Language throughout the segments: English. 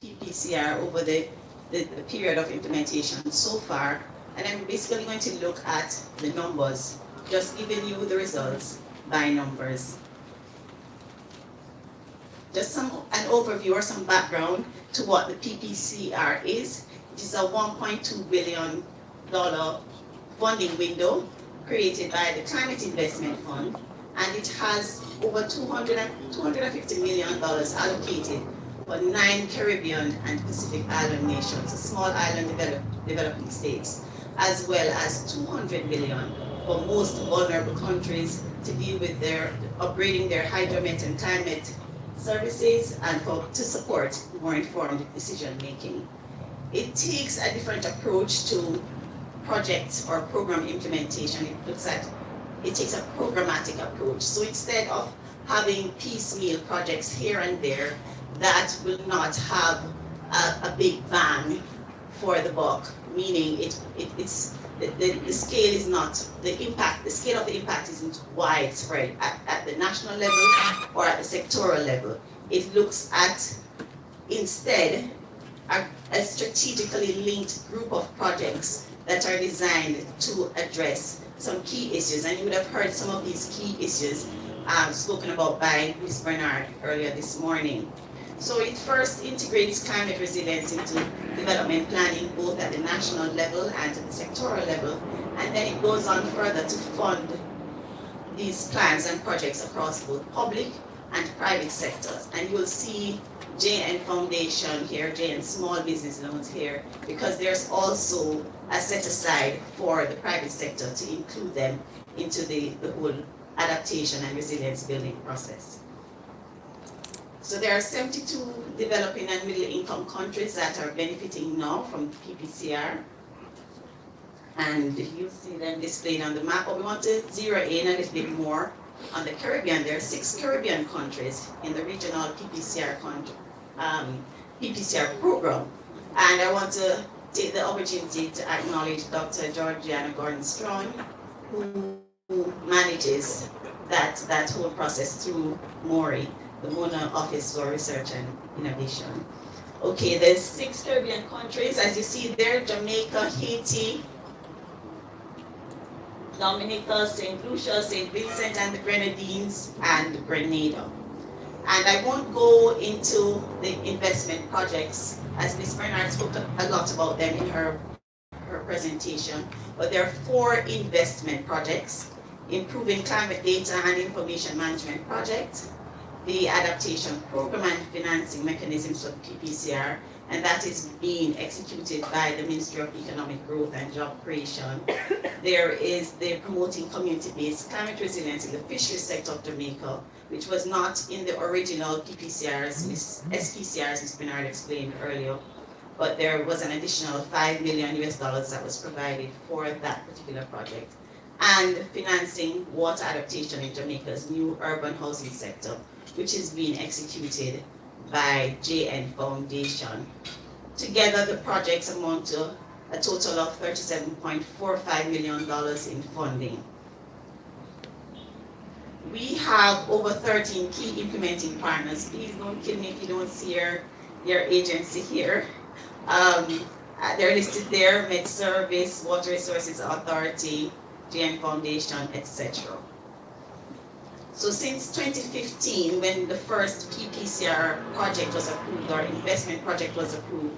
PPCR over the period of implementation so far, and I'm basically going to look at the numbers, just giving you the results by numbers. Just an overview or some background to what the PPCR is. It is a $1.2 billion funding window created by the Climate Investment Fund, and it has over $250 million allocated for 9 Caribbean and Pacific island nations, small island developing states, as well as $200 million for most vulnerable countries to deal with their upgrading their hydromet and climate services and to support more informed decision making. It takes a different approach to project or program implementation. It takes a programmatic approach. So instead of having piecemeal projects here and there that will not have a big bang for the buck, meaning the scale is not, the scale of the impact isn't widespread at the national level or at the sectoral level. It looks at instead a strategically linked group of projects that are designed to address some key issues, and you would have heard some of these key issues spoken about by Ms. Bernard earlier this morning. So it first integrates climate resilience into development planning, both at the national level and at the sectoral level, and then it goes on further to fund these plans and projects across both public and private sectors. And you'll see JN Foundation here, JN Small Business Loans here, because there's also a set aside for the private sector to include them into the whole adaptation and resilience building process. So there are 72 developing and middle income countries that are benefiting now from PPCR. And you'll see them displayed on the map, but we want to zero in a little bit more on the Caribbean. There are 6 Caribbean countries in the regional PPCR program. And I want to take the opportunity to acknowledge Dr. Georgiana Gordon-Strong, who manages that whole process through MORI, the Mona Office for Research and Innovation. Okay, there's 6 Caribbean countries, as you see there: Jamaica, Haiti, Dominica, St. Lucia, St. Vincent and the Grenadines, and Grenada. And I won't go into the investment projects, as Ms. Bernard spoke a lot about them in her presentation, but there are 4 investment projects: improving climate data and information management project, the adaptation program and financing mechanisms for PPCR, and that is being executed by the Ministry of Economic Growth and Job Creation. There is the promoting community-based climate resilience in the fisheries sector of Jamaica, which was not in the original PPCRs, SPCRs, Ms. Bernard explained earlier, but there was an additional $5 million that was provided for that particular project. And financing water adaptation in Jamaica's new urban housing sector, which is being executed by JN Foundation. Together, the projects amount to a total of $37.45 million in funding. We have over 13 key implementing partners. Please don't kill me if you don't see your agency here. They're listed there: Med Service, Water Resources Authority, JN Foundation, etc. So since 2015, when the first PPCR project was approved, or investment project was approved,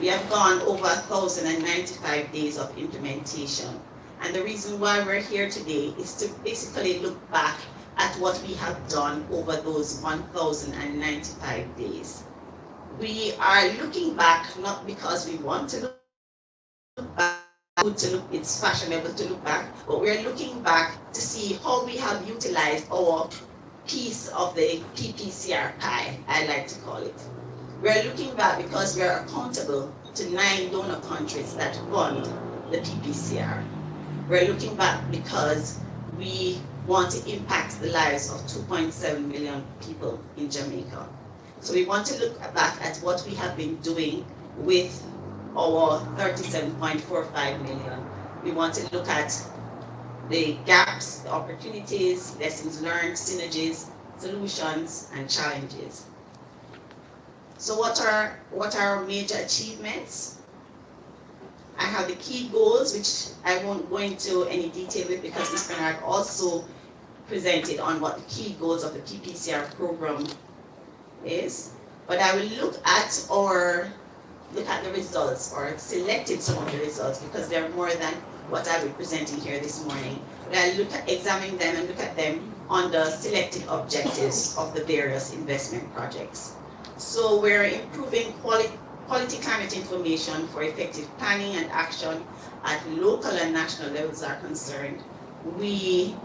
we have gone over 1,095 days of implementation. And the reason why we're here today is to basically look back at what we have done over those 1,095 days. We are looking back not because we want to look back, it's fashionable to look back, but we're looking back to see how we have utilized our piece of the PPCR pie, I like to call it. We're looking back because we are accountable to 9 donor countries that fund the PPCR. We're looking back because we want to impact the lives of 2.7 million people in Jamaica. So we want to look back at what we have been doing with our 37.45 million. We want to look at the gaps, the opportunities, lessons learned, synergies, solutions, and challenges. So what are our major achievements? I have the key goals, which I won't go into any detail with because Ms. Bernard also presented on what the key goals of the PPCR program is. But I will look at the results, or selected some of the results, because they're more than what I will be presenting here this morning. But I examine them and look at them on the selected objectives of the various investment projects. So we're improving quality climate information for effective planning and action at local and national levels are concerned. We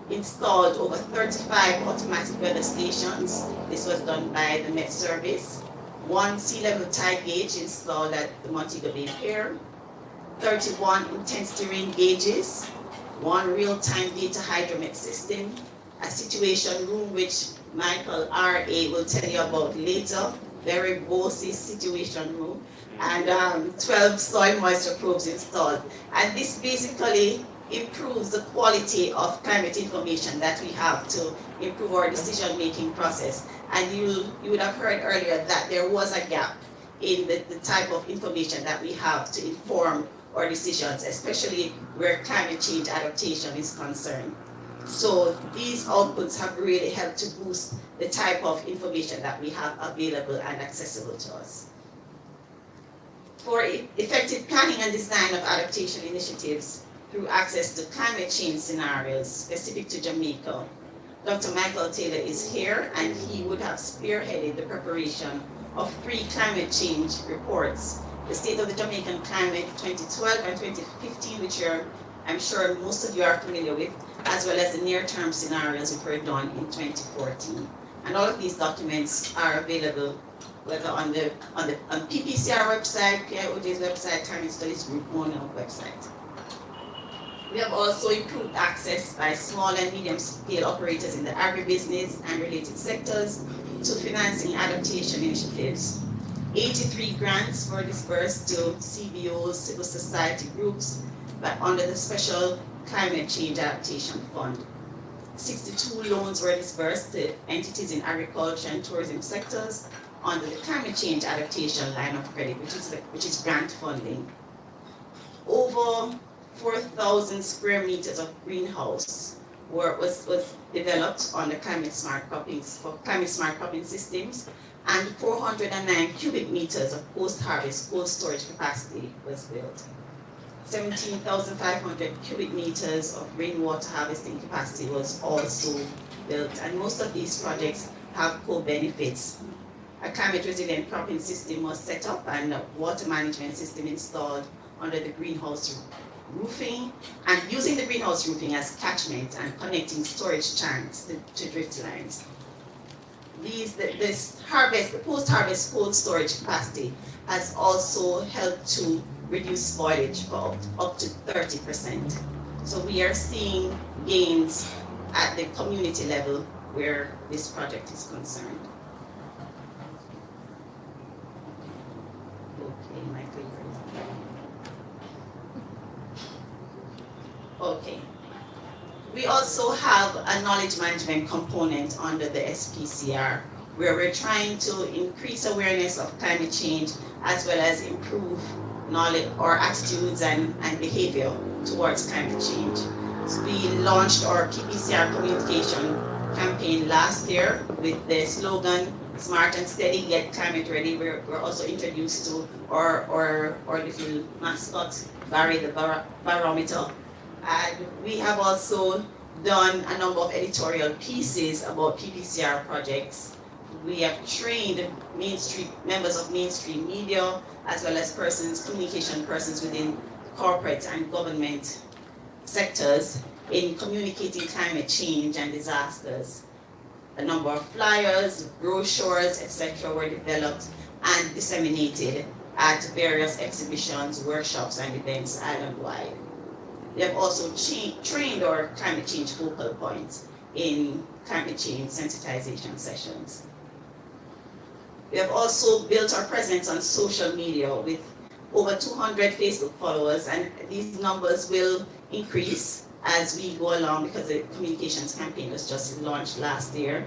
installed over 35 automatic weather stations. This was done by the Met Service. 1 sea level tide gauge installed at the Montego Bay Pier. 31 intensity rain gauges. 1 real-time data hydromet system. A situation room which Michael R.A. will tell you about later. Very bossy situation room. And 12 soil moisture probes installed. And this basically improves the quality of climate information that we have to improve our decision-making process. And you would have heard earlier that there was a gap in the type of information that we have to inform our decisions, especially where climate change adaptation is concerned. So these outputs have really helped to boost the type of information that we have available and accessible to us. For effective planning and design of adaptation initiatives through access to climate change scenarios specific to Jamaica, Dr. Michael Taylor is here, and he would have spearheaded the preparation of 3 climate change reports: the State of the Jamaican Climate 2012 and 2015, which I'm sure most of you are familiar with, as well as the near-term scenarios which were done in 2014. And all of these documents are available whether on PPCR website, PIOJ's website, Climate Studies Group ONO website. We have also improved access by small and medium-scale operators in the agribusiness and related sectors to financing adaptation initiatives. 83 grants were disbursed to CBOs, civil society groups, but under the Special Climate Change Adaptation Fund. 62 loans were disbursed to entities in agriculture and tourism sectors under the Climate Change Adaptation line of credit, which is grant funding. Over 4,000 square meters of greenhouse was developed on the climate smart cropping systems, and 409 cubic meters of post-harvest cold storage capacity was built. 17,500 cubic meters of rainwater harvesting capacity was also built, and most of these projects have co-benefits. A climate resilient cropping system was set up and a water management system installed under the greenhouse roofing, and using the greenhouse roofing as catchment and connecting storage tanks to drift lines. The post-harvest cold storage capacity has also helped to reduce spoilage for up to 30%. So we are seeing gains at the community level where this project is concerned. Okay, my clicker is okay. We also have a knowledge management component under the SPCR, where we're trying to increase awareness of climate change as well as improve knowledge or attitudes and behavior towards climate change. So we launched our PPCR communication campaign last year with the slogan, "Smart and steady, get climate ready." We're also introduced to our little mascot, Barry the barometer. And we have also done a number of editorial pieces about PPCR projects. We have trained members of mainstream media, as well as communication persons within corporate and government sectors in communicating climate change and disasters. A number of flyers, brochures, etc. were developed and disseminated at various exhibitions, workshops, and events island-wide. We have also trained our climate change focal points in climate change sensitization sessions. We have also built our presence on social media with over 200 Facebook followers, and these numbers will increase as we go along because the communications campaign was just launched last year.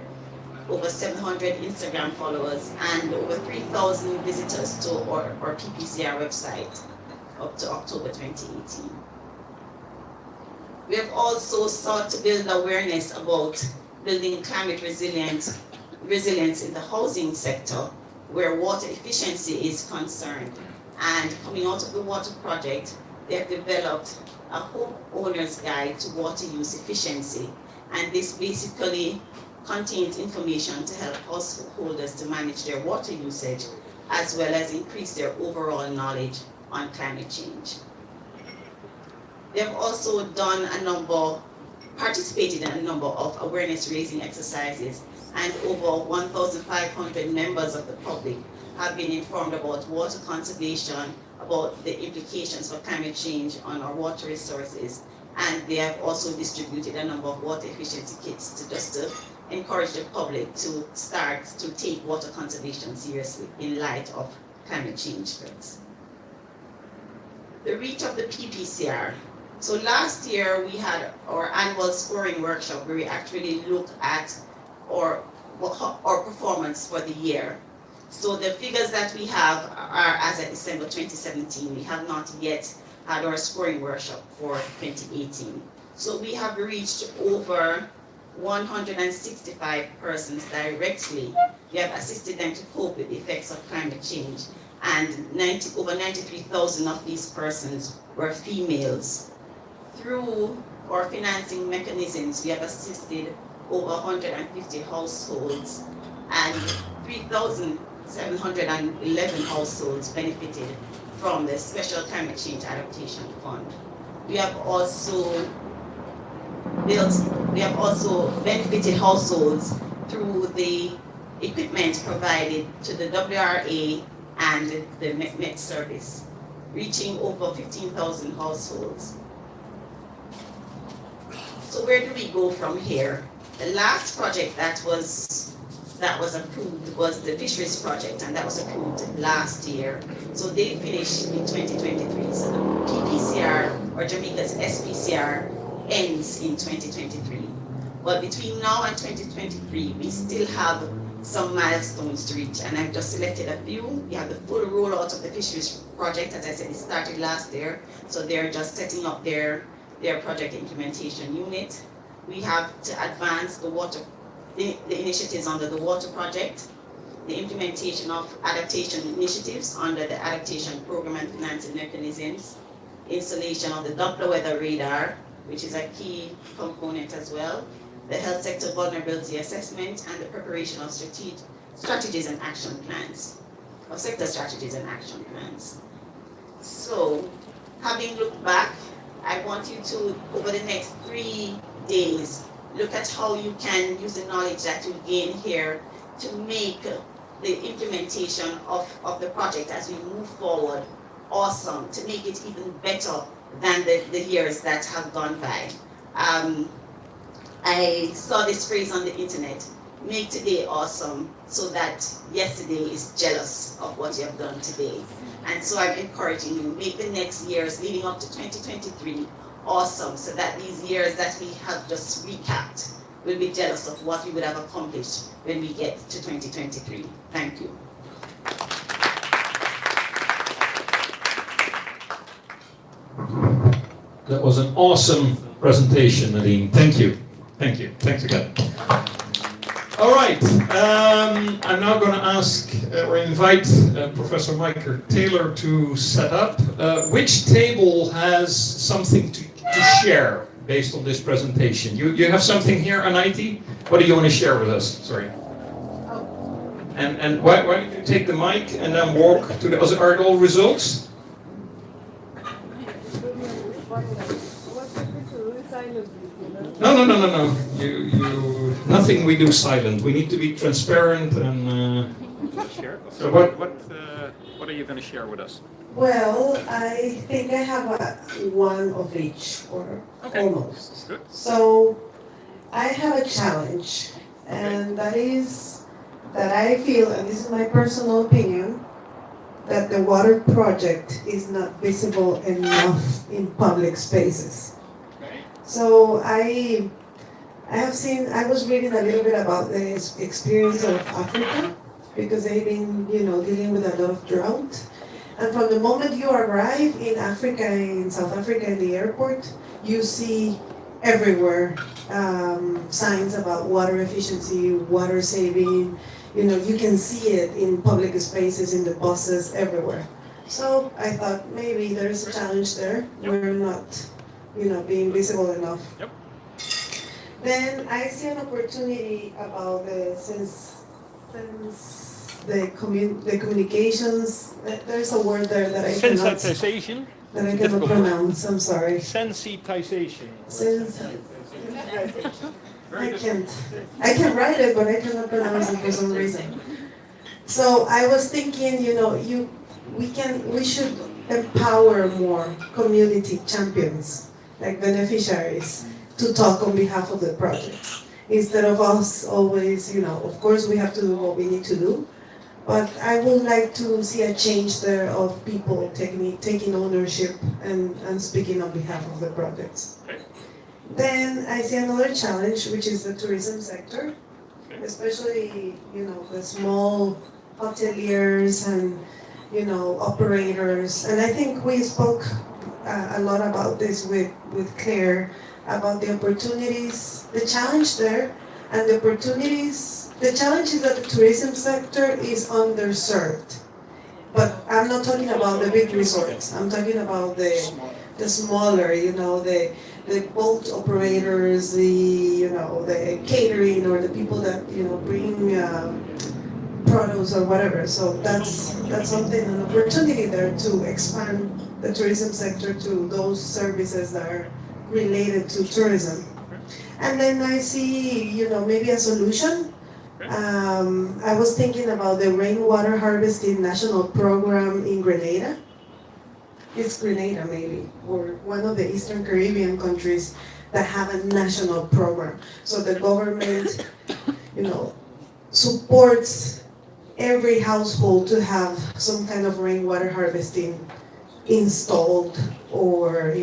over 700 Instagram followers, and over 3,000 visitors to our PPCR website up to October 2018. We have also sought to build awareness about building climate resilience in the housing sector, where water efficiency is concerned. And coming out of the water project, they have developed a homeowner's guide to water use efficiency. And this basically contains information to help householders to manage their water usage, as well as increase their overall knowledge on climate change. They have also participated in a number of awareness-raising exercises, and over 1,500 members of the public have been informed about water conservation, about the implications for climate change on our water resources, and they have also distributed a number of water efficiency kits to encourage the public to start to take water conservation seriously in light of climate change threats. The reach of the PPCR. So last year we had our annual scoring workshop where we actually looked at our performance for the year. So the figures that we have are as of December 2017. We have not yet had our scoring workshop for 2018. So we have reached over 165 persons directly. We have assisted them to cope with the effects of climate change, and over 93,000 of these persons were females. Through our financing mechanisms, we have assisted over 150 households, and 3,711 households benefited from the Special Climate Change Adaptation Fund. We have also benefited households through the equipment provided to the WRA and the Met Service, reaching over 15,000 households. So where do we go from here? The last project that was approved was the fisheries project, and that was approved last year. So they finished in 2023. So the PPCR, or Jamaica's SPCR, ends in 2023. But between now and 2023, we still have some milestones to reach, and I've just selected a few. We have the full rollout of the fisheries project. As I said, it started last year, so they're just setting up their project implementation unit. We have to advance the initiatives under the water project, the implementation of adaptation initiatives under the adaptation program and financing mechanisms, installation of the Doppler weather radar, which is a key component as well, the health sector vulnerability assessment, and the preparation of strategies and action plans, of sector strategies and action plans. So, having looked back, I want you to, over the next 3 days, look at how you can use the knowledge that you gain here to make the implementation of the project as we move forward awesome, to make it even better than the years that have gone by. I saw this phrase on the internet, make today awesome, so that yesterday is jealous of what you have done today. And so I'm encouraging you, make the next years leading up to 2023 awesome, so that these years that we have just recapped will be jealous of what we would have accomplished when we get to 2023. Thank you. That was an awesome presentation, Nadine. Thank you. Thank you. Thanks again. All right. I'm now going to ask or invite Professor Michael Taylor to set up. Which table has something to share based on this presentation? You have something here on IT? What do you want to share with us? Sorry. And why don't you take the mic and then walk to the other? Are it all results? No. Nothing we do silent. We need to be transparent and. Share. So what are you going to share with us? Well, I think I have one of each, or almost. Good. So I have a challenge, and that is that I feel, and this is my personal opinion, that the water project is not visible enough in public spaces. Okay. So I I was reading a little bit about the experience of Africa, because they've been, dealing with a lot of drought. And from the moment you arrive in Africa, in South Africa, in the airport, you see everywhere signs about water efficiency, water saving. You can see it in public spaces, in the buses, everywhere. So I thought maybe there's a challenge there. Yep. We're not, being visible enough. Yep. Then I see an opportunity about since the communications. There's a word there that I cannot Sensitization. pronounce. I'm sorry. Sensitization. I can write it, but I cannot pronounce it for some reason. So I was thinking, we should empower more community champions, like beneficiaries, to talk on behalf of the projects. Instead of us always, of course we have to do what we need to do, but I would like to see a change there of people taking ownership and speaking on behalf of the projects. Okay. Then I see another challenge, which is the tourism sector, especially, the small hoteliers and, operators. And I think we spoke a lot about this with Claire, about the opportunities, the challenge there, and the opportunities. The challenge is that the tourism sector is underserved. But I'm not talking about the big resorts. I'm talking about the smaller, the boat operators, the catering, or the people that bring produce or whatever. So that's something, an opportunity there to expand the tourism sector to those services that are related to tourism. And then I see, maybe a solution. I was thinking about the rainwater harvesting national program in Grenada. It's Grenada maybe, or one of the Eastern Caribbean countries that have a national program. So the government, supports every household to have some kind of rainwater harvesting installed, or,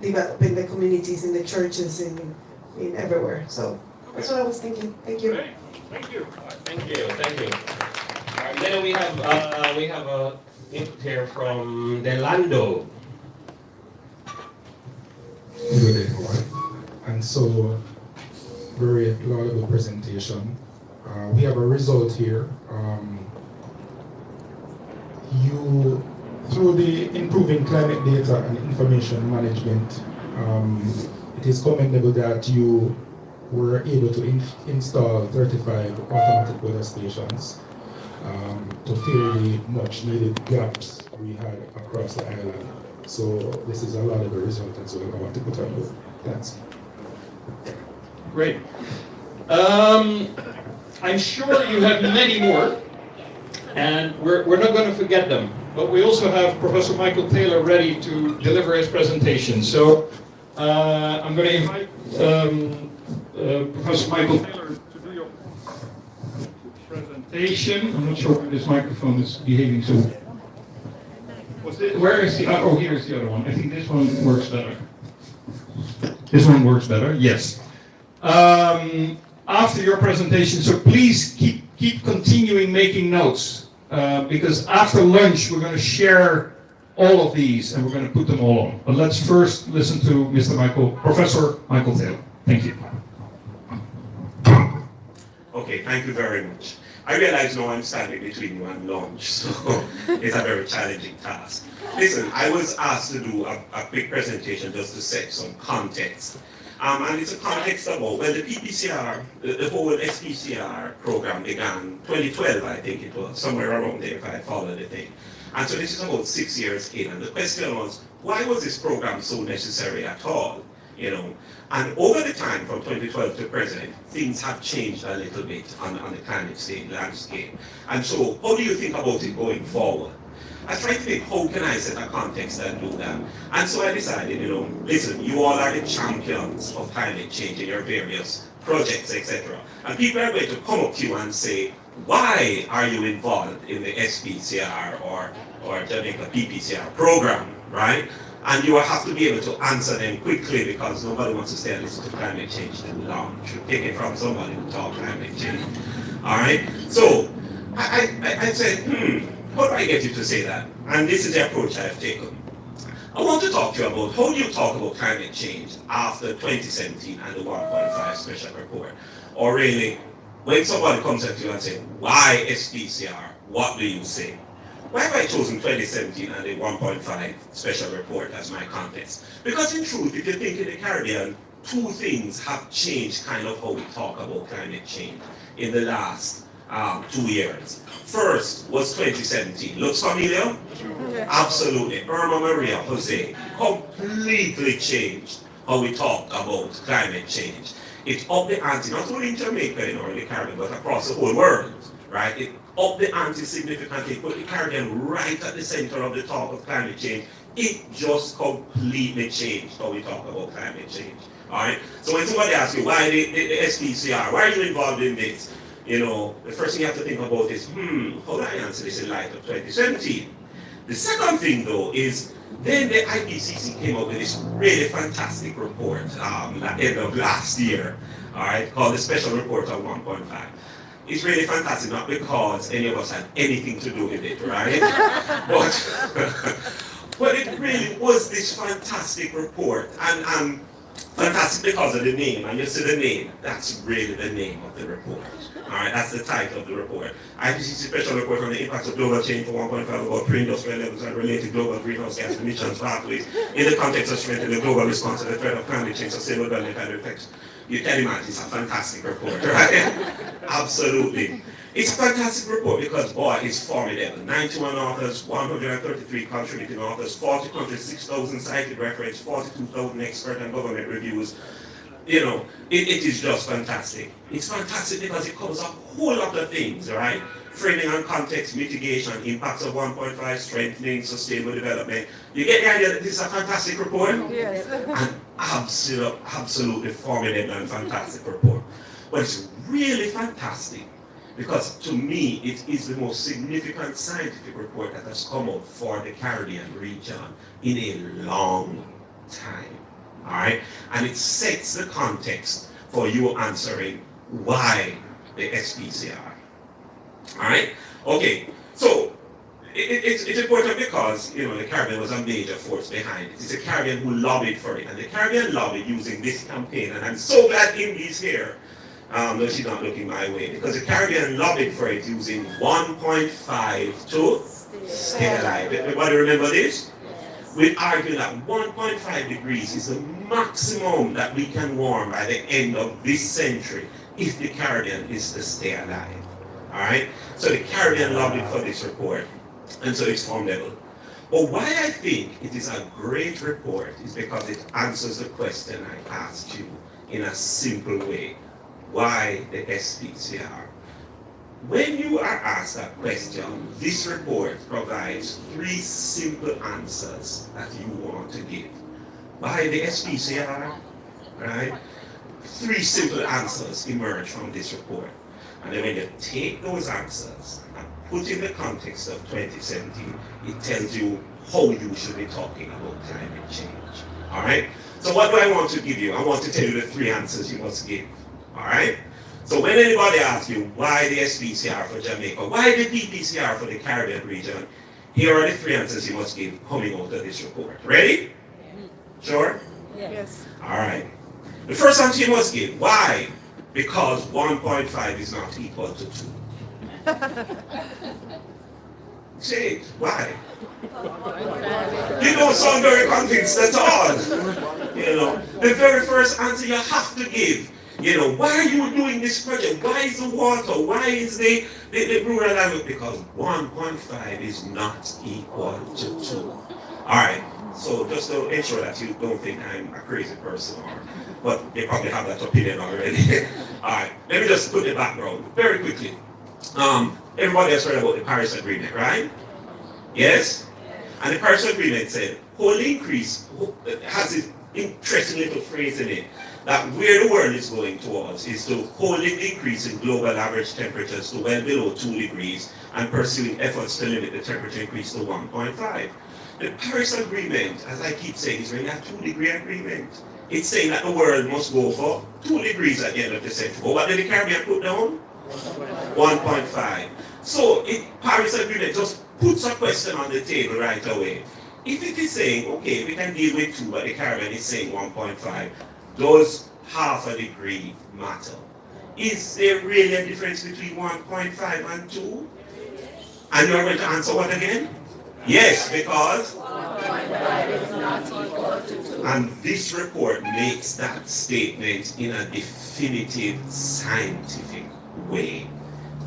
developing the communities in the churches in everywhere. So that's what I was thinking. Thank you. Great. Thank you. Thank you, thank you. Then we have a input here from Delando. Good day, everyone. And so, very laudable presentation. We have a result here. Through the improving climate data and information management, it is commendable that you were able to install 35 automatic weather stations to fill the much needed gaps we had across the island. So this is a laudable result as well. I want to put on board. Thanks. Great. I'm sure you have many more, and we're not going to forget them. But we also have Professor Michael Taylor ready to deliver his presentation. So I'm going to invite Professor Michael Taylor to do your presentation. I'm not sure why this microphone is behaving so. Where is the? Oh, here's the other one. I think this one works better. This one works better. Yes. After your presentation, so please keep continuing making notes. Because after lunch, we're going to share all of these and we're going to put them all on. But let's first listen to Professor Michael Taylor. Thank you. Okay, thank you very much. I realize now I'm standing between you and lunch, so it's a very challenging task. Listen, I was asked to do a quick presentation just to set some context. And it's a context about, well, the PPCR, the whole SPCR program began 2012, I think it was, somewhere around there if I follow the thing. And so this is about 6 years in, and the question was, why was this program so necessary at all? And over the time from 2012 to present, things have changed a little bit on the climate landscape. And so how do you think about it going forward? I tried to think, how can I set a context and do that? And so I decided, listen, you all are the champions of climate change in your various projects, etc. And people are going to come up to you and say, why are you involved in the SPCR or Jamaica PPCR program, right? And you will have to be able to answer them quickly because nobody wants to stay and listen to climate change too long. You should take it from somebody who talks climate change. All right? So I said, how do I get you to say that? And this is the approach I've taken. I want to talk to you about how do you talk about climate change after 2017 and the 1.5 special report? Or really, when somebody comes at you and says, why SPCR? What do you say? Why have I chosen 2017 and the 1.5 special report as my context? Because in truth, if you think in the Caribbean, two things have changed kind of how we talk about climate change in the last 2 years. First was 2017. Looks familiar? Absolutely. Irma Maria, Jose, completely changed how we talk about climate change. It upped the ante, not only in Jamaica or in the Caribbean, but across the whole world, right? It upped the ante significantly, put the Caribbean right at the center of the talk of climate change. It just completely changed how we talk about climate change, all right? So when somebody asks you, why the SPCR, why are you involved in this? You know, the first thing you have to think about is, how do I answer this in light of 2017? The second thing, though, is then the IPCC came up with this really fantastic report at the end of last year, all right, called the Special Report on 1.5. It's really fantastic, not because any of us had anything to do with it, right? but it really was this fantastic report, and fantastic because of the name, and you see the name, that's really the name of the report. All right, that's the title of the report. IPCC Special Report on the Impacts of Global Change for 1.5 about pre-industrial levels and related global greenhouse gas emissions pathways in the context of strengthening the global response to the threat of climate change, sustainable development and effects. You can imagine it's a fantastic report, right? Absolutely. It's a fantastic report because, boy, it's formidable. 91 authors, 133 contributing authors, 40 countries, 6,000 cited reference, 42,000 expert and government reviews. You know, it is just fantastic. It's fantastic because it covers a whole lot of things, right? Framing and context, mitigation, impacts of 1.5, strengthening, sustainable development. You get the idea that this is a fantastic report? Yes. An absolutely formidable and fantastic report. But it's really fantastic because to me, it is the most significant scientific report that has come out for the Caribbean region in a long time. All right, and it sets the context for you answering why the SPCR. All right, okay, so it's important because, you know, the Caribbean was a major force behind it. It's the Caribbean who lobbied for it, and the Caribbean lobbied using this campaign, and I'm so glad Indy's here. No, she's not looking my way, because the Caribbean lobbied for it using 1.5 to stay alive. Everybody remember this? We argue that 1.5 degrees is the maximum that we can warm by the end of this century if the Caribbean is to stay alive. All right? So the Caribbean lobbied for this report, and so it's formidable. But why I think it is a great report is because it answers the question I asked you in a simple way. Why the SPCR? When you are asked that question, this report provides 3 simple answers that you want to give. Why the SPCR? Right? 3 simple answers emerge from this report. And then when you take those answers and put in the context of 2017, it tells you how you should be talking about climate change. All right? So what do I want to give you? I want to tell you the 3 answers you must give. All right? So when anybody asks you why the SPCR for Jamaica, why the PPCR for the Caribbean region, here are the 3 answers you must give coming out of this report. Ready? Sure? Yes. All right. The first answer you must give. Why? Because 1.5 is not equal to 2. Say it. Why? You don't sound very convinced at all. You know, the very first answer you have to give. You know, why are you doing this project? Why is the water? Why is the rural language? Because 1.5 is not equal to 2. All right. So just to ensure that you don't think I'm a crazy person, but they probably have that opinion already. All right. Let me just put the background very quickly. Everybody has heard about the Paris Agreement, right? Yes? And the Paris Agreement said, whole increase has this interesting little phrase in it. that where the world is going towards is to holding the increase in global average temperatures to well below 2 degrees and pursuing efforts to limit the temperature increase to 1.5. The Paris Agreement, as I keep saying, is really a 2-degree agreement. It's saying that the world must go for 2 degrees at the end of the century. But what did the Caribbean put down? 1.5. So Paris Agreement just puts a question on the table right away. If it is saying, okay, we can deal with 2, but the Caribbean is saying 1.5, does half a degree matter? Is there really a difference between 1.5 and 2? And you're going to answer what again? Yes, because 1.5 is not equal to 2. and this report makes that statement in a definitive scientific way.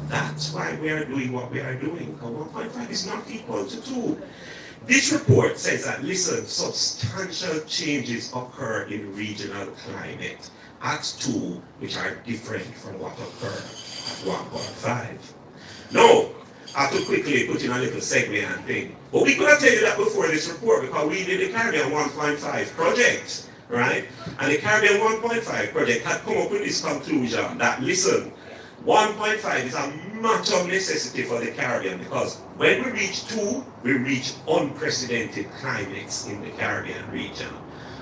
That's why we are doing what we are doing. 1.5 is not equal to 2. This report says that, listen, substantial changes occur in regional climate at 2, which are different from what occur at 1.5. No, I have to quickly put in a little segue and thing. But we could have taken that before this report because we did the Caribbean 1.5 project, right? And the Caribbean 1.5 project had come up with this conclusion that, listen, 1.5 is a matter of necessity for the Caribbean because when we reach 2, we reach unprecedented climates in the Caribbean region.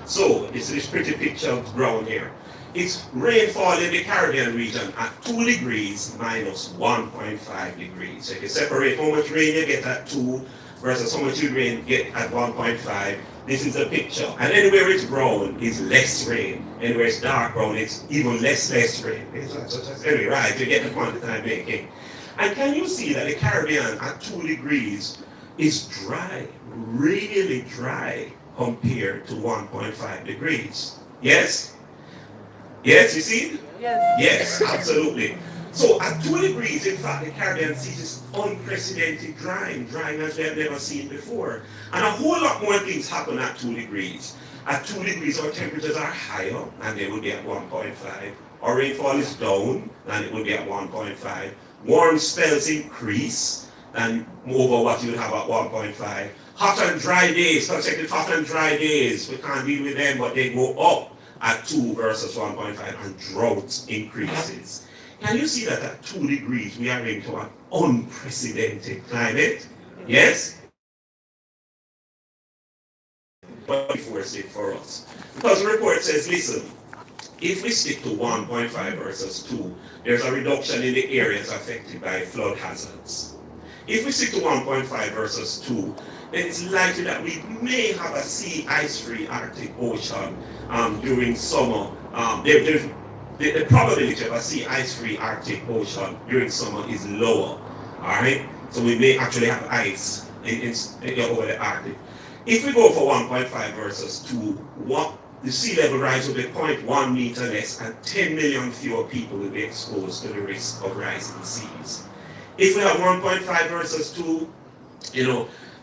So it's this pretty picture of ground here. It's rainfall in the Caribbean region at 2 degrees minus 1.5 degrees. So if you separate how much rain you get at 2 versus how much rain you get at 1.5, this is a picture. And anywhere it's brown is less rain. Anywhere it's dark brown, it's even less rain. Anyway, right, you get the point that I'm making. And can you see that the Caribbean at 2 degrees is dry, really dry compared to 1.5 degrees? Yes? Yes, you see? Yes. Yes, absolutely. So at 2 degrees, in fact, the Caribbean sees this unprecedented drying as we have never seen before. And a whole lot more things happen at 2 degrees. At 2 degrees, our temperatures are higher, and they would be at 1.5. Our rainfall is down, and it would be at 1.5. Warm spells increase, and over what you would have at 1.5. Hot and dry days, consecutive hot and dry days, we can't deal with them, but they go up at 2 versus 1.5, and drought increases. Can you see that at 2 degrees we are into an unprecedented climate? Yes? But force it for us. Because the report says, listen, if we stick to 1.5 versus 2, there's a reduction in the areas affected by flood hazards. If we stick to 1.5 versus 2, then it's likely that we may have a sea ice-free Arctic Ocean during summer. The probability of a sea ice-free Arctic Ocean during summer is lower. Alright? So we may actually have ice over the Arctic. If we go for 1.5 versus 2, the sea level rise will be 0.1 meter less and 10 million fewer people will be exposed to the risk of rising seas. If we have 1.5 versus 2,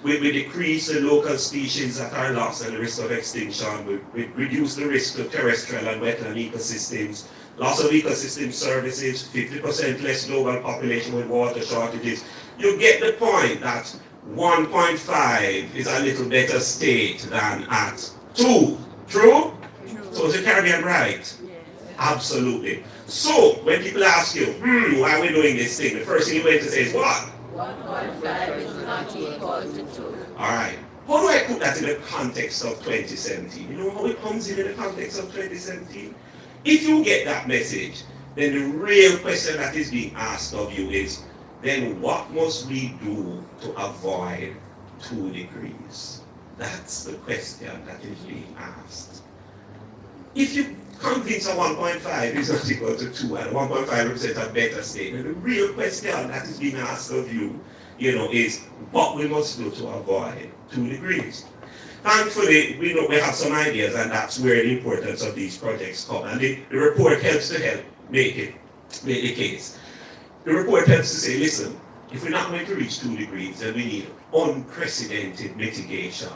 we decrease the local species that are lost and the risk of extinction. We reduce the risk to terrestrial and wetland ecosystems. Loss of ecosystem services, 50% less global population with water shortages. You get the point that 1.5 is a little better state than at 2. True? So is the Caribbean right? Yes. Absolutely. So when people ask you, why are we doing this thing? The first thing you're going to say is what? 1.5 is not equal to 2. Alright. How do I put that in the context of 2017? You know how it comes in the context of 2017? If you get that message, then the real question that is being asked of you is, then what must we do to avoid 2 degrees? That's the question that is being asked. If you convince a 1.5 is not equal to 2 and 1.5 represents a better state, then the real question that is being asked of you, is what we must do to avoid 2 degrees. Thankfully, we have some ideas, and that's where the importance of these projects come. And the report helps to make the case. The report helps to say, listen, if we're not going to reach 2 degrees, then we need unprecedented mitigation,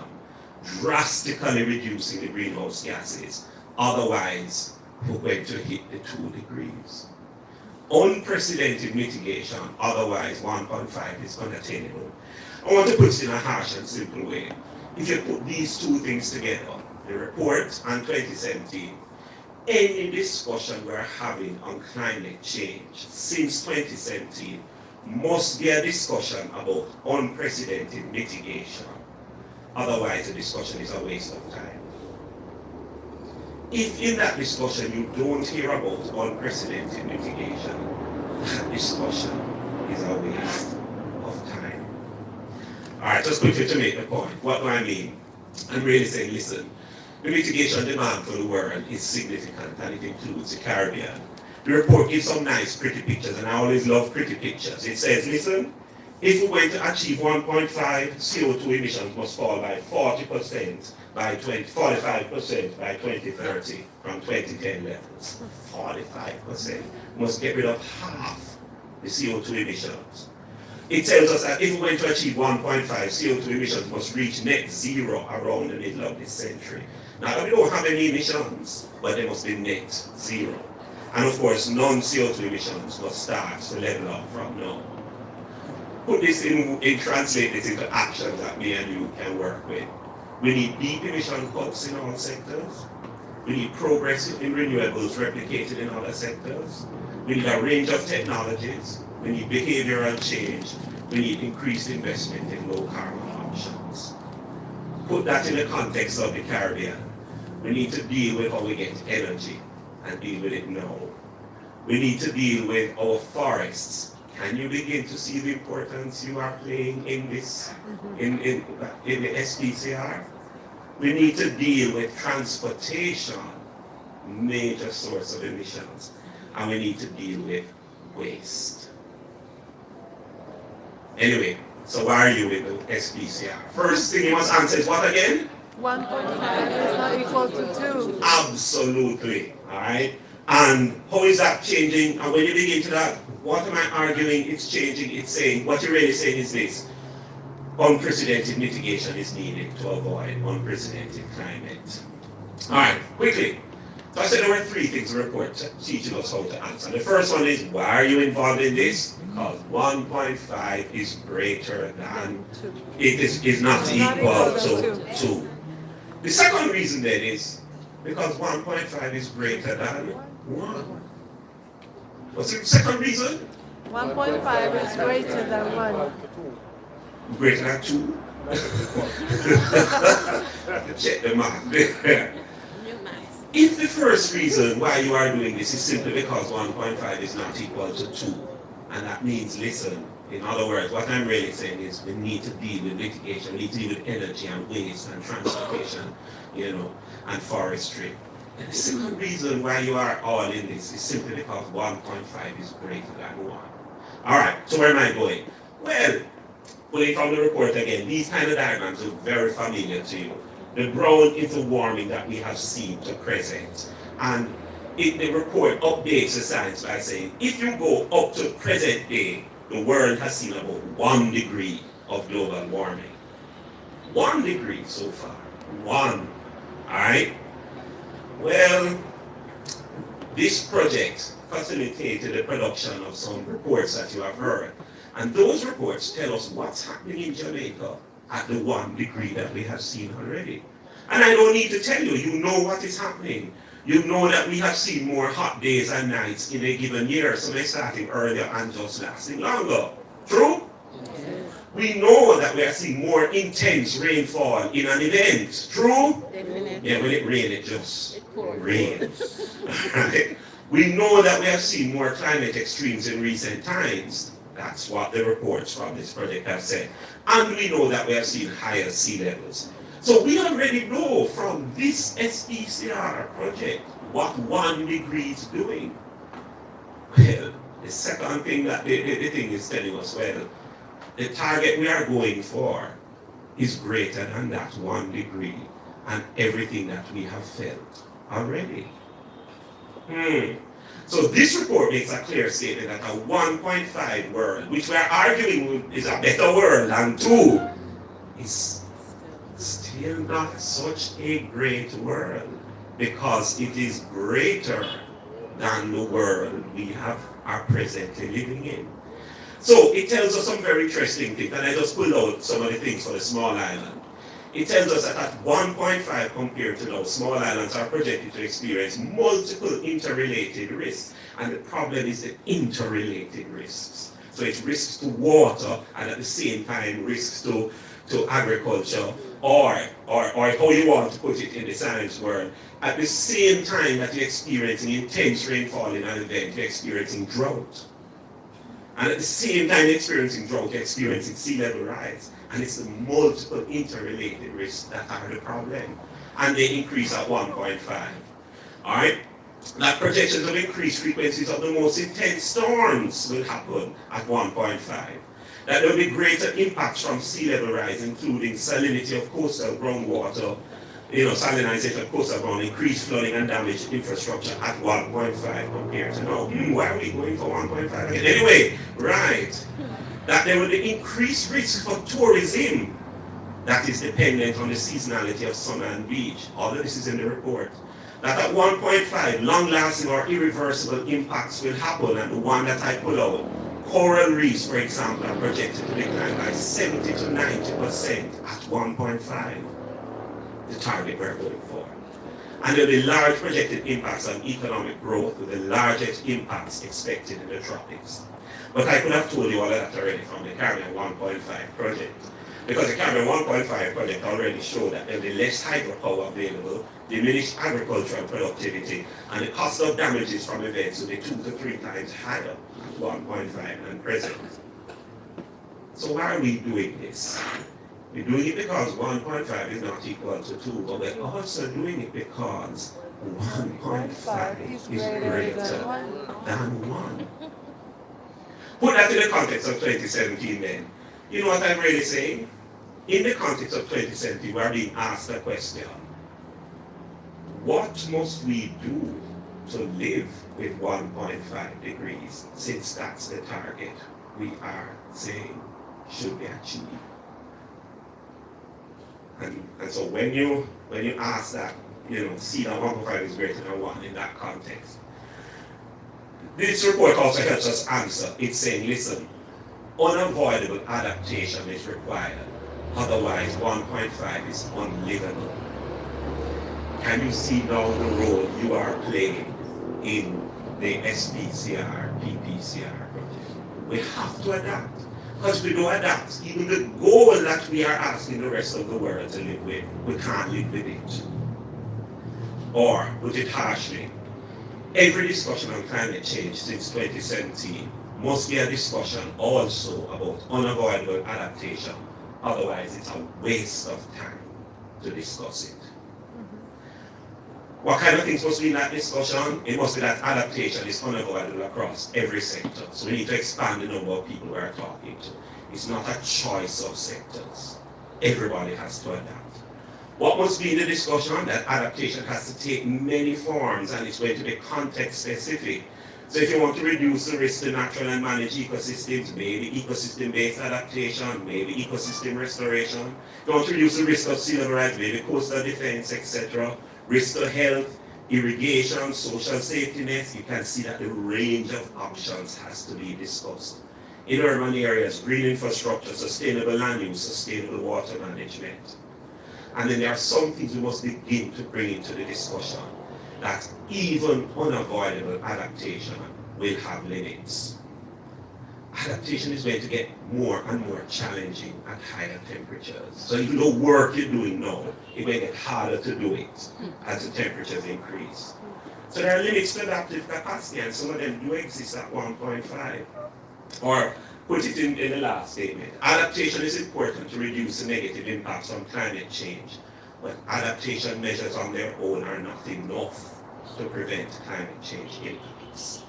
drastically reducing the greenhouse gases. Otherwise, we're going to hit the 2 degrees. Unprecedented mitigation, otherwise 1.5 is unattainable. I want to put it in a harsh and simple way. If you put these 2 things together, the report and 2017, any discussion we're having on climate change since 2017 must be a discussion about unprecedented mitigation. Otherwise, the discussion is a waste of time. If in that discussion you don't hear about unprecedented mitigation, that discussion is a waste of time. All right, just quickly to make the point. What do I mean? I'm really saying, listen, the mitigation demand for the world is significant, and it includes the Caribbean. The report gives some nice, pretty pictures, and I always love pretty pictures. It says, listen, if we were to achieve 1.5, CO2 emissions must fall by 40% by 45% by 2030 from 2010 levels. 45%. Must get rid of half the CO2 emissions. It tells us that if we were to achieve 1.5, CO2 emissions must reach net zero around the middle of this century. Now, we don't have any emissions, but they must be net zero. And of course, non-CO2 emissions must start to level up from now. Put this translate this into actions that me and you can work with. We need deep emission cuts in all sectors. We need progress in renewables replicated in other sectors. We need a range of technologies. We need behavioral change. We need increased investment in low carbon options. Put that in the context of the Caribbean. We need to deal with how we get energy and deal with it now. We need to deal with our forests. Can you begin to see the importance you are playing in this, in the SPCR? We need to deal with transportation, major source of emissions, and we need to deal with waste. Anyway, so why are you with the SPCR? First thing you must answer is what again? 1.5 is not equal to 2. Absolutely, all right? And how is that changing? And when you dig into that, what am I arguing? It's changing, it's saying, what you're really saying is this: unprecedented mitigation is needed to avoid unprecedented climate. All right, quickly. So I said there were 3 things the report teaching us how to answer. The first one is, why are you involved in this? Because 1.5 is greater than, it is not equal to 2. The second reason then is, because 1.5 is greater than 1. What's the second reason? 1.5 is greater than 1. Greater than 2? Check the math there. If the first reason why you are doing this is simply because 1.5 is not equal to 2, and that means, listen, in other words, what I'm really saying is we need to deal with mitigation, we need to deal with energy and waste and transportation, and forestry. And the second reason why you are all in this is simply because 1.5 is greater than 1. All right, so where am I going? Well, pulling from the report again, these kind of diagrams are very familiar to you. The brown is the warming that we have seen to present. And the report updates the science by saying, if you go up to present day, the world has seen about 1 degree of global warming. 1 degree so far. 1. Alright? Well, this project facilitated the production of some reports that you have heard. And those reports tell us what's happening in Jamaica at the 1 degree that we have seen already. And I don't need to tell you, you know what is happening. You know that we have seen more hot days and nights in a given year, some are starting earlier and just lasting longer. True? Yes. We know that we are seeing more intense rainfall in an event. True? Definitely. Yeah, when it rains, it just rains. Right? We know that we have seen more climate extremes in recent times. That's what the reports from this project have said. And we know that we have seen higher sea levels. So we already know from this SPCR project what 1 degree is doing. Well, the second thing that the thing is telling us, well, the target we are going for is greater than that 1 degree and everything that we have felt already. So this report makes a clear statement that a 1.5 world, which we are arguing is a better world than 2, is still not such a great world, because it is greater than the world we are presently living in. So it tells us some very interesting things, and I just pulled out some of the things for the small island. It tells us that at 1.5 compared to now, small islands are projected to experience multiple interrelated risks. And the problem is the interrelated risks. So it's risks to water and at the same time risks to agriculture, or how you want to put it in the science world. At the same time that you're experiencing intense rainfall in an event, you're experiencing drought. And at the same time you're experiencing drought, you're experiencing sea level rise. And it's the multiple interrelated risks that are the problem. And they increase at 1.5. Alright? That projections of increased frequencies of the most intense storms will happen at 1.5. That there will be greater impacts from sea level rise, including salinity of coastal groundwater, salinization of coastal ground, increased flooding and damaged infrastructure at 1.5 compared to now. Why are we going for 1.5 again? Anyway, right. That there will be increased risk for tourism that is dependent on the seasonality of summer and beach. All of this is in the report. That at 1.5, long-lasting or irreversible impacts will happen, and the one that I pull out, coral reefs, for example, are projected to decline by 70 to 90% at 1.5, the target we're going for. And there will be large projected impacts on economic growth, with the largest impacts expected in the tropics. But I could have told you all of that already from the Caribbean 1.5 project. Because the Caribbean 1.5 project already showed that there will be less hydropower available, diminished agricultural productivity, and the cost of damages from events will be 2 to 3 times higher at 1.5 than present. So why are we doing this? We're doing it because 1.5 is not equal to 2, but we're also doing it because 1.5 is greater than 1. Put that in the context of 2017 then. You know what I'm really saying? In the context of 2017, we are being asked a question. What must we do to live with 1.5 degrees, since that's the target we are saying should be achieved? And so when you ask that, see that 1.5 is greater than 1 in that context. This report also helps us answer. It's saying, listen, unavoidable adaptation is required. Otherwise, 1.5 is unlivable. Can you see now the role you are playing in the SPCR, PPCR project? We have to adapt. Because if we don't adapt, even the goal that we are asking the rest of the world to live with, we can't live with it. Or, put it harshly, every discussion on climate change since 2017 must be a discussion also about unavoidable adaptation. Otherwise, it's a waste of time to discuss it. What kind of things must be in that discussion? It must be that adaptation is unavoidable across every sector. So we need to expand the number of people we are talking to. It's not a choice of sectors. Everybody has to adapt. What must be in the discussion? That adaptation has to take many forms, and it's going to be context specific. So if you want to reduce the risk to natural and managed ecosystems, maybe ecosystem-based adaptation, maybe ecosystem restoration. If you want to reduce the risk of sea level rise, maybe coastal defense, etc. Risk to health, irrigation, social safety nets, you can see that the range of options has to be discussed. In urban areas, green infrastructure, sustainable land use, sustainable water management. And then there are some things we must begin to bring into the discussion, that even unavoidable adaptation will have limits. Adaptation is going to get more and more challenging at higher temperatures. So even the work you're doing now, it will get harder to do it as the temperatures increase. So there are limits to adaptive capacity, and some of them do exist at 1.5. Or put it in the last statement, adaptation is important to reduce the negative impacts from climate change, but adaptation measures on their own are not enough to prevent climate change impacts.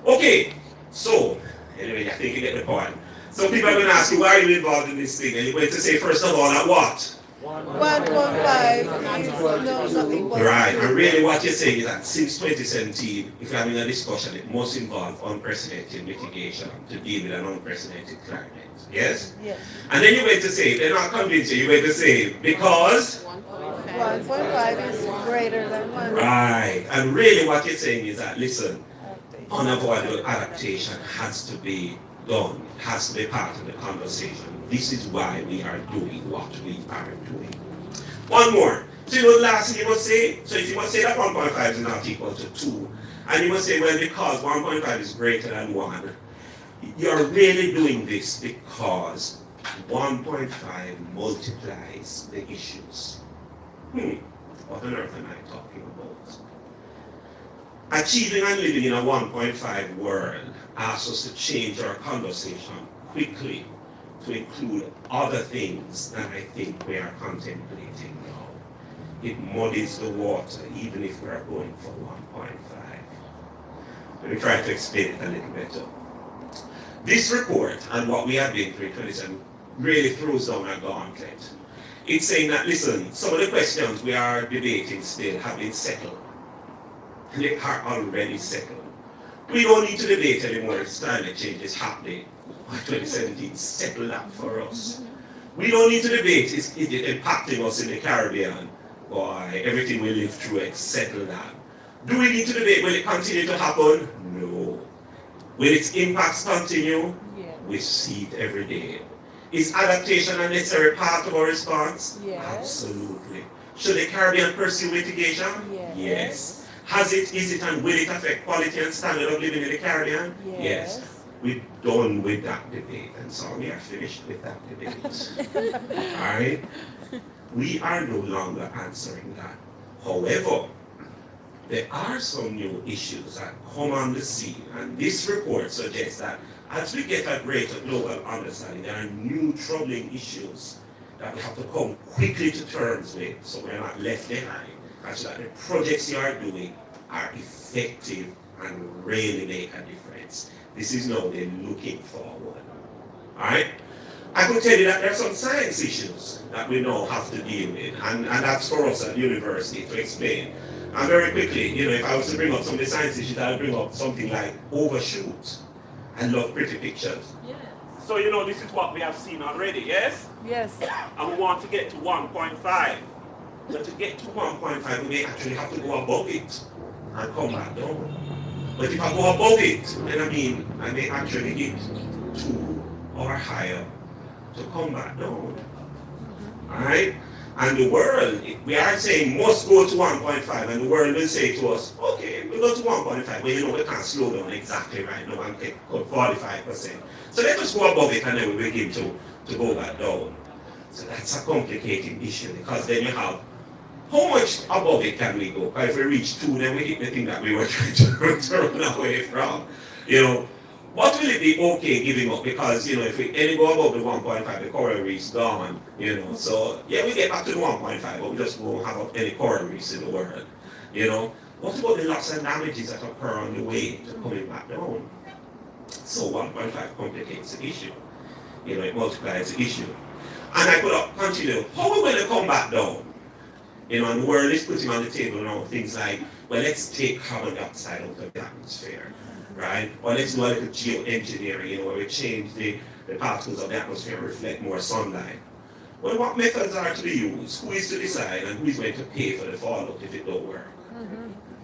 Okay, so anyway, I think you get the point. So people are going to ask you, why are you involved in this thing? And you're going to say, first of all, at what? 1.5 is not equal. Right, and really what you're saying is that since 2017, if you're having a discussion, it must involve unprecedented mitigation to deal with an unprecedented climate. Yes? Yes. And then you're going to say, they're not convinced you, you're going to say, because? 1.5 is greater than 1. Right, and really what you're saying is that, listen, unavoidable adaptation has to be done has to be part of the conversation. This is why we are doing what we are doing. One more. So you know the last thing you must say? So if you must say that 1.5 is not equal to 2, and you must say, well, because 1.5 is greater than 1, you're really doing this because 1.5 multiplies the issues. What on earth am I talking about? Achieving and living in a 1.5 world asks us to change our conversation quickly to include other things that I think we are contemplating now. It muddies the water even if we are going for 1.5. Let me try to explain it a little better. This report and what we have been through in 2027 really throws down a gauntlet. It's saying that, listen, some of the questions we are debating still have been settled. They are already settled. We don't need to debate anymore if climate change is happening. 2017 settled that for us. We don't need to debate is it impacting us in the Caribbean. Boy, everything we live through, it's settled that. Do we need to debate will it continue to happen? No. Will its impacts continue? Yes. We see it every day. Is adaptation a necessary part of our response? Yes. Absolutely. Should the Caribbean pursue mitigation? Yes. Yes. Is it and will it affect quality and standard of living in the Caribbean? Yes. We're done with that debate, and so we are finished with that debate. Alright? We are no longer answering that. However, there are some new issues that come on the scene, and this report suggests that as we get a greater global understanding, there are new troubling issues that we have to come quickly to terms with so we're not left behind, and so that the projects you are doing are effective and really make a difference. This is now the looking forward. Alright? I could tell you that there are some science issues that we now have to deal with, and that's for us at the university to explain. And very quickly, if I was to bring up some of the science issues, I'll bring up something like overshoot. I love pretty pictures. Yes. So this is what we have seen already, yes? Yes. And we want to get to 1.5. But to get to 1.5, we may actually have to go above it and come back down. But if I go above it, then I may actually get 2 or higher to come back down. Alright? And the world, we are saying must go to 1.5, and the world will say to us, okay, we'll go to 1.5, but we can't slow down exactly right now and get 45%. So let us go above it and then we begin to go back down. So that's a complicating issue, because then you have, how much above it can we go? Because if we reach 2, then we hit the thing that we were trying to run away from. What will it be okay giving up? Because, if we any go above the 1.5, the coral reef's gone, So, yeah, we get back to the 1.5, but we just won't have any coral reefs in the world, What about the loss and damages that occur on the way to coming back down? So 1.5 complicates the issue. It multiplies the issue. And I could continue, how are we going to come back down? And the world is putting on the table now things like, well, let's take carbon dioxide out of the atmosphere. Right? Or let's do a little geoengineering, where we change the particles of the atmosphere and reflect more sunlight. Well, what methods are to be used? Who is to decide, and who is going to pay for the fallout if it don't work?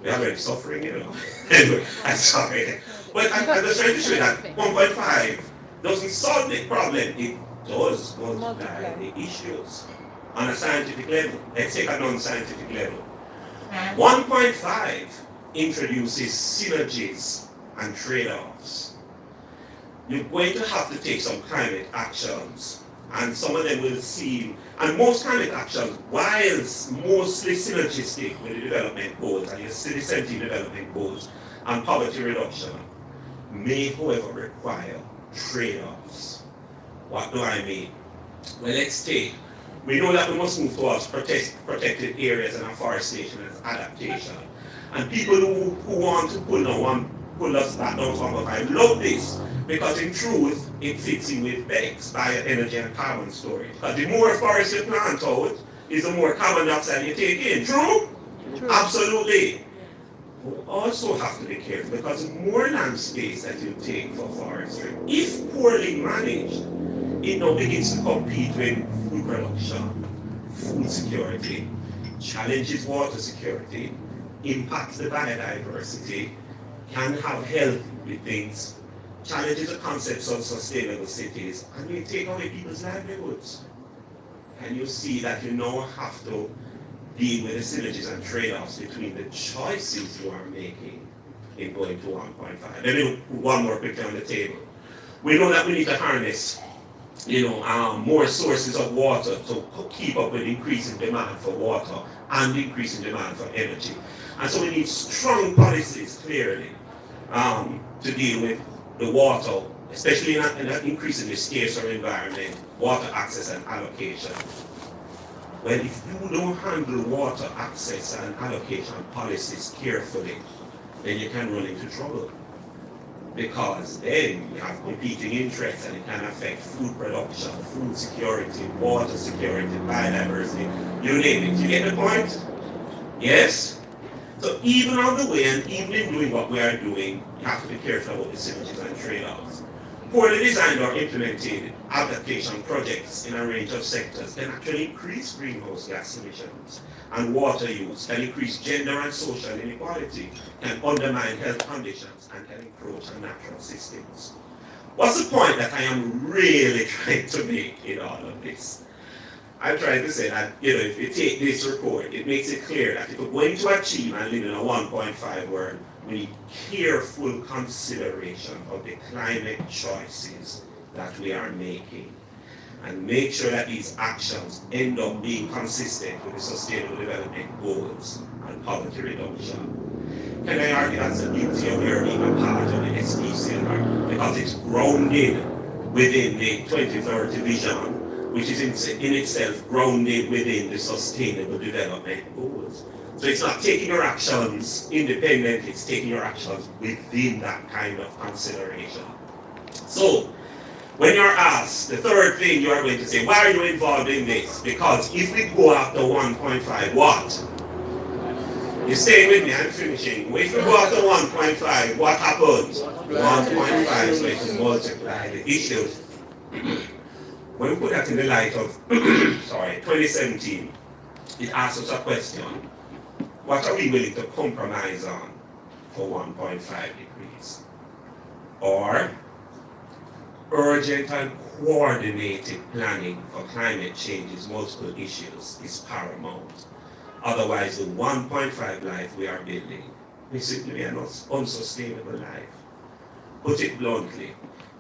We are already suffering, Anyway, I'm sorry. But I'm just trying to show you that 1.5 doesn't solve the problem. It does multiply the issues on a scientific level. Let's take a non-scientific level. 1.5 introduces synergies and trade-offs. You're going to have to take some climate actions, and some of them will seem, and most climate actions, whilst mostly synergistic with the development goals and your city 17 development goals and poverty reduction, may, however, require trade-offs. What do I mean? Well, we know that we must move towards protected areas and afforestation as adaptation. And people who want to pull us back down to 1.5 love this, because in truth, it fits in with BECS, bioenergy and carbon storage. Because the more forest you plant out, is the more carbon dioxide you take in. True? Absolutely. We also have to be careful, because the more land space that you take for forestry, if poorly managed, it now begins to compete with food production, food security, challenges water security, impacts the biodiversity, can have health with things challenges the concepts of sustainable cities, and we take away people's livelihoods. And you see that you now have to deal with the synergies and trade-offs between the choices you are making in going to 1.5. Let me put one more quickly on the table. We know that we need to harness, more sources of water to keep up with increasing demand for water and increasing demand for energy. And so we need strong policies, clearly, to deal with the water, especially in an increasingly scarcer environment, water access and allocation. Well, if you don't handle water access and allocation policies carefully, then you can run into trouble. Because then you have competing interests and it can affect food production, food security, water security, biodiversity, you name it. You get the point? Yes? So even on the way and even in doing what we are doing, you have to be careful about the synergies and trade-offs. Poorly designed or implemented adaptation projects in a range of sectors can actually increase greenhouse gas emissions and water use, can increase gender and social inequality, can undermine health conditions, and can encroach on natural systems. What's the point that I am really trying to make in all of this? I'm trying to say that, if you take this report, it makes it clear that if we're going to achieve and live in a 1.5 world, we need careful consideration of the climate choices that we are making and make sure that these actions end up being consistent with the Sustainable Development Goals and poverty reduction. Can I argue that's the beauty of your being a part of the SDCLR? Because it's grounded within the 2030 vision, which is in itself grounded within the Sustainable Development Goals. So it's not taking your actions independently, it's taking your actions within that kind of consideration. So, when you're asked, the third thing you are going to say, why are you involved in this? Because if we go after 1.5, what? You're staying with me, I'm finishing. If we go after 1.5, what happens? 1.5 is going to multiply the issues. When we put that in the light of 2017, it asks us a question. What are we willing to compromise on for 1.5 degrees? Or urgent and coordinated planning for climate change's multiple issues is paramount. Otherwise, the 1.5 life we are building will simply be an unsustainable life. Put it bluntly,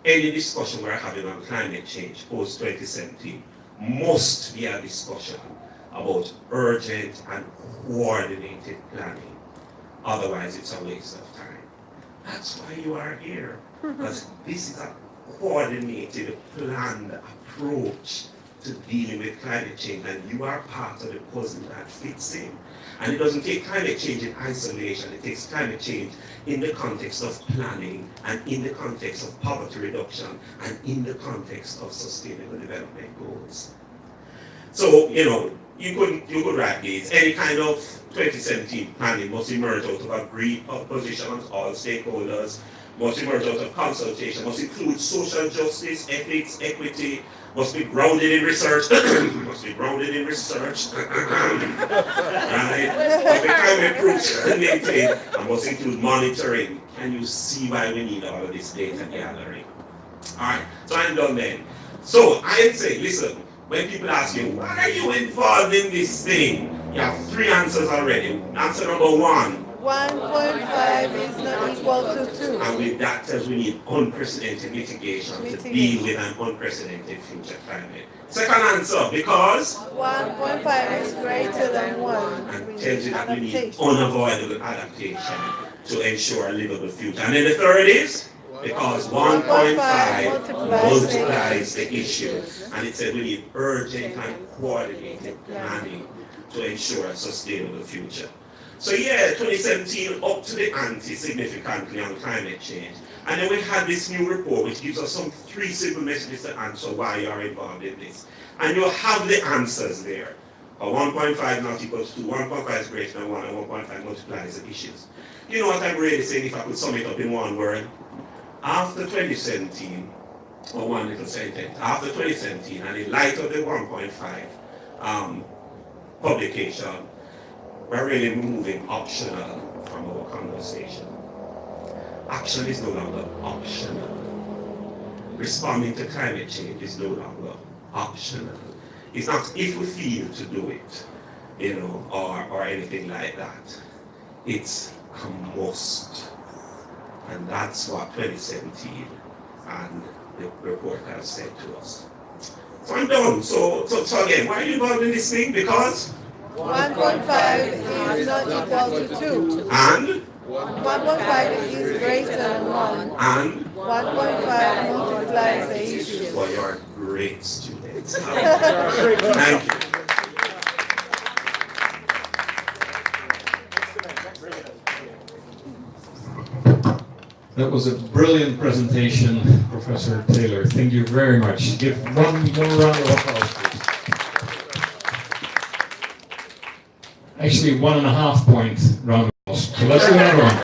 any discussion we're having on climate change post-2017 must be a discussion about urgent and coordinated planning. Otherwise, it's a waste of time. That's why you are here, because this is a coordinated, planned approach to dealing with climate change, and you are part of the puzzle that fits in. And it doesn't take climate change in isolation, it takes climate change in the context of planning, and in the context of poverty reduction, and in the context of sustainable development goals. So, you could write this. Any kind of 2017 planning must emerge out of agreed positions, all stakeholders, must emerge out of consultation, must include social justice, ethics, equity, must be grounded in research, must be grounded in research, right? Must be climate proof and maintained, and must include monitoring. Can you see why we need all of this data gathering? Alright, so I'm done then. So I'd say, listen, when people ask you, why are you involved in this thing? You have three answers already. Answer number one. 1.5 is not equal to 2. And with that tells we need unprecedented mitigation to deal with an unprecedented future climate. Second answer, because 1.5 is greater than 1. and tells you that we need unavoidable adaptation to ensure a livable future. And then the third is because 1.5 multiplies the issue. And it said we need urgent and coordinated planning to ensure a sustainable future. So yeah, 2017 up to the ante significantly on climate change. And then we had this new report which gives us some 3 simple messages to answer why you are involved in this. And you'll have the answers there. 1.5 not equal to 2, 1.5 is greater than 1, and 1.5 multiplies the issues. You know what I'm really saying if I could sum it up in one word? After 2017, or one little sentence, after 2017, and in light of the 1.5 publication, we're really moving optional from our conversation. Action is no longer optional. responding to climate change is no longer optional. It's not if we feel to do it, or anything like that. It's a must. And that's what 2017 and the report has said to us. So I'm done. So again, why are you involved in this thing? Because 1.5 is not equal to 2. and 1.5 is greater than 1. and 1.5 multiplies the issue. well, you're a great student. Thank you. That was a brilliant presentation, Professor Taylor. Thank you very much. Give one more round of applause, please. Actually, 1.5 point round of applause. So let's do another one.